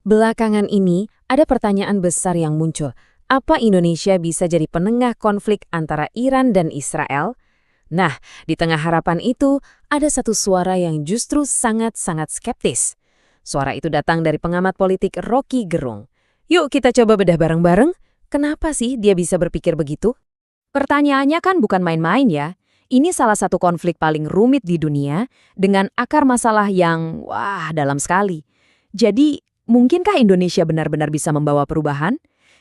Belakangan ini, ada pertanyaan besar yang muncul. Apa Indonesia bisa jadi penengah konflik antara Iran dan Israel? Nah, di tengah harapan itu, ada satu suara yang justru sangat-sangat skeptis. Suara itu datang dari pengamat politik Rocky Gerung. Yuk kita coba bedah bareng-bareng, kenapa sih dia bisa berpikir begitu? Pertanyaannya kan bukan main-main ya. Ini salah satu konflik paling rumit di dunia, dengan akar masalah yang, dalam sekali. Jadi, mungkinkah Indonesia benar-benar bisa membawa perubahan?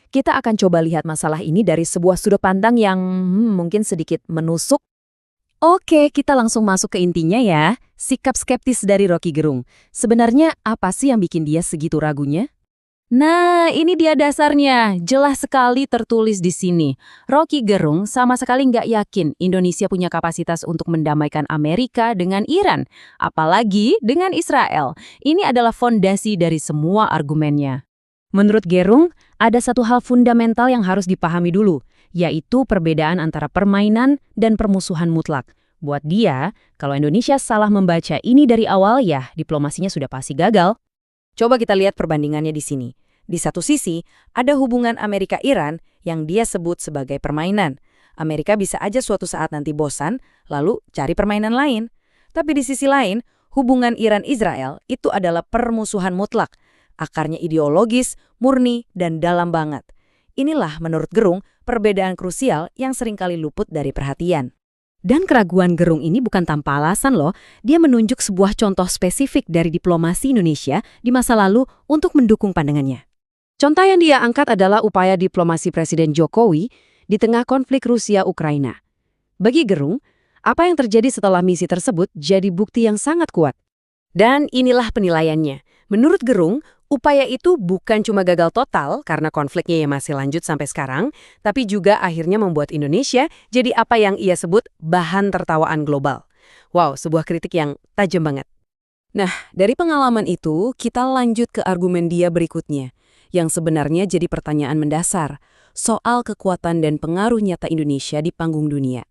Kita akan coba lihat masalah ini dari sebuah sudut pandang yang mungkin sedikit menusuk. Oke, kita langsung masuk ke intinya ya. Sikap skeptis dari Rocky Gerung. Sebenarnya apa sih yang bikin dia segitu ragunya? Nah, ini dia dasarnya. Jelas sekali tertulis di sini. Rocky Gerung sama sekali nggak yakin Indonesia punya kapasitas untuk mendamaikan Amerika dengan Iran. Apalagi dengan Israel. Ini adalah fondasi dari semua argumennya. Menurut Gerung, ada satu hal fundamental yang harus dipahami dulu, yaitu perbedaan antara permainan dan permusuhan mutlak. Buat dia, kalau Indonesia salah membaca ini dari awal, ya diplomasinya sudah pasti gagal. Coba kita lihat perbandingannya di sini. Di satu sisi, ada hubungan Amerika-Iran yang dia sebut sebagai permainan. Amerika bisa aja suatu saat nanti bosan, lalu cari permainan lain. Tapi di sisi lain, hubungan Iran-Israel itu adalah permusuhan mutlak. Akarnya ideologis, murni, dan dalam banget. Inilah menurut Gerung perbedaan krusial yang seringkali luput dari perhatian. Dan keraguan Gerung ini bukan tanpa alasan loh. Dia menunjuk sebuah contoh spesifik dari diplomasi Indonesia di masa lalu untuk mendukung pandangannya. Contoh yang dia angkat adalah upaya diplomasi Presiden Jokowi di tengah konflik Rusia-Ukraina. Bagi Gerung, apa yang terjadi setelah misi tersebut jadi bukti yang sangat kuat. Dan inilah penilaiannya. Menurut Gerung, upaya itu bukan cuma gagal total karena konfliknya yang masih lanjut sampai sekarang, tapi juga akhirnya membuat Indonesia jadi apa yang ia sebut bahan tertawaan global. Wow, sebuah kritik yang tajam banget. Nah, dari pengalaman itu, kita lanjut ke argumen dia berikutnya, yang sebenarnya jadi pertanyaan mendasar, soal kekuatan dan pengaruh nyata Indonesia di panggung dunia.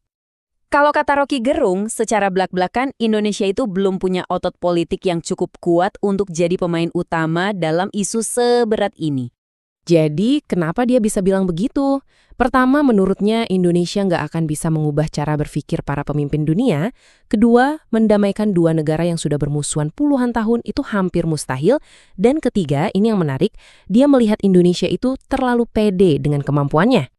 Kalau kata Rocky Gerung, secara belak-belakan Indonesia itu belum punya otot politik yang cukup kuat untuk jadi pemain utama dalam isu seberat ini. Jadi, kenapa dia bisa bilang begitu? Pertama, menurutnya Indonesia nggak akan bisa mengubah cara berpikir para pemimpin dunia. Kedua, mendamaikan dua negara yang sudah bermusuhan puluhan tahun itu hampir mustahil. Dan ketiga, ini yang menarik, dia melihat Indonesia itu terlalu pede dengan kemampuannya.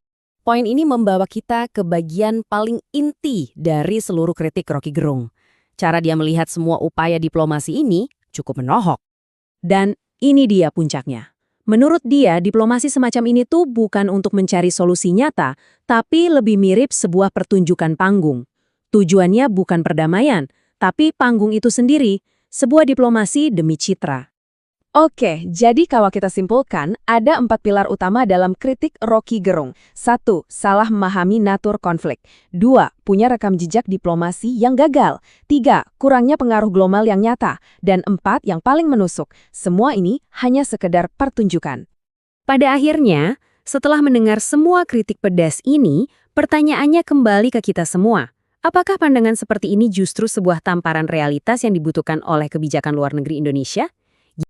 Poin ini membawa kita ke bagian paling inti dari seluruh kritik Rocky Gerung. Cara dia melihat semua upaya diplomasi ini cukup menohok. Dan ini dia puncaknya. Menurut dia, diplomasi semacam ini tuh bukan untuk mencari solusi nyata, tapi lebih mirip sebuah pertunjukan panggung. Tujuannya bukan perdamaian, tapi panggung itu sendiri, sebuah diplomasi demi citra. Oke, jadi kalau kita simpulkan, ada 4 pilar utama dalam kritik Rocky Gerung. 1. Salah memahami natur konflik. 2. Punya rekam jejak diplomasi yang gagal. 3. Kurangnya pengaruh global yang nyata. Dan 4. Yang paling menusuk. Semua ini hanya sekedar pertunjukan. Pada akhirnya, setelah mendengar semua kritik pedas ini, pertanyaannya kembali ke kita semua. Apakah pandangan seperti ini justru sebuah tamparan realitas yang dibutuhkan oleh kebijakan luar negeri Indonesia?